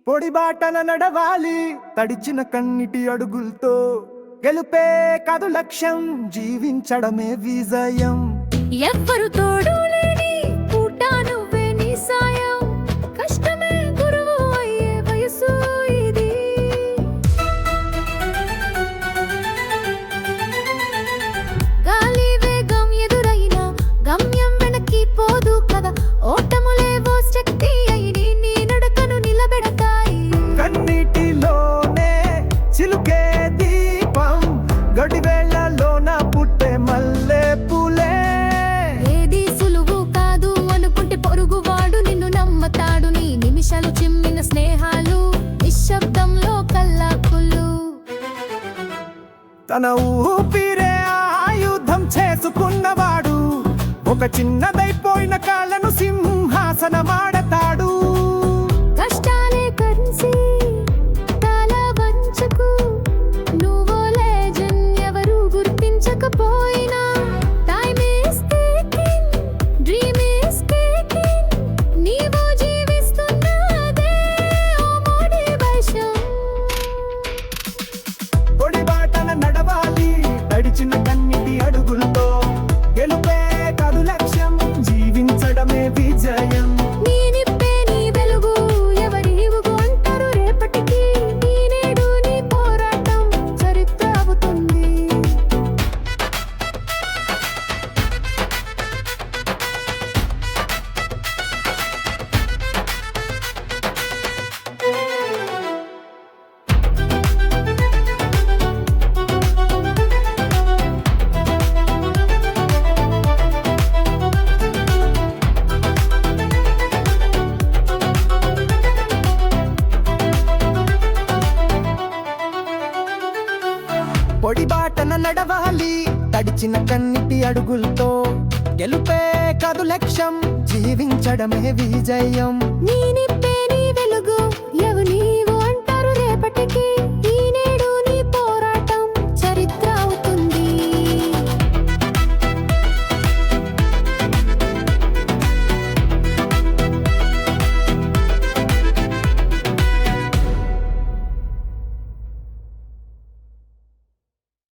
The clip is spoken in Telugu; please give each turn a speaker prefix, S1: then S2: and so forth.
S1: పొడి బాటన నడవాలి తడిచిన కన్నిటి అడుగులతో గెలుపే కాదు లక్ష్యం జీవించడమే విజయం
S2: ఎవ్వరు తోడు లేని పూట నువ్వే నీ సాయం కష్టమే గురువు అయ్యే వయసు ఇది గాలి వేగం ఎదురైనా గమ్యం వెనక్కి పోదు కదా ఓటములేవో శక్తి అయి నీ నడకను నిలబెడతాయి
S1: కన్నిటిలోనే చిలుకే దీపం గడివేళ్లలోన పుట్టే మల్లె పూలే
S2: ఏది సులువు కాదు అనుకుంటే పొరుగువాడు నిన్ను నమ్మతాడు నీ నిమిషాలు చిమ్మిన స్నేహాలు నిశ్శబ్దంలో కల్లాకులు
S1: తన ఊపిరే ఆయుధం చేసుకున్నవాడు ఒక చిన్నదైపోయిన కాళ్ళను సింహాసనమాడతాడు
S2: కష్టాలే కరెన్సీ తల వంచకు నువ్వు లెజెండ్ ఎవరు గుర్తించకపోయినా time is taking dream is taking నీవు జీవిస్తున్నదే ఓ మోటివేషన్
S1: పొడి బాటన నడవాలి తడిచిన కన్నిటి అడుగులతో గెలుపే కాదు లక్ష్యం జీవించడమే విజయం
S2: నీ నిప్పే నీ వెలుగు ఎవరి ఊగు అంటారు రేపటికి నీ నేడు నీ పోరాటం చరిత్ర అవుతుంది
S1: పొడి బాటన నడవాలి తడిచిన కన్నిటి అడుగులతో గెలుపే కాదు లక్ష్యం జీవించడమే విజయం
S2: నీ నిప్పే నీ వెలుగు ఎవరు నీవు అంటారు రేపటికి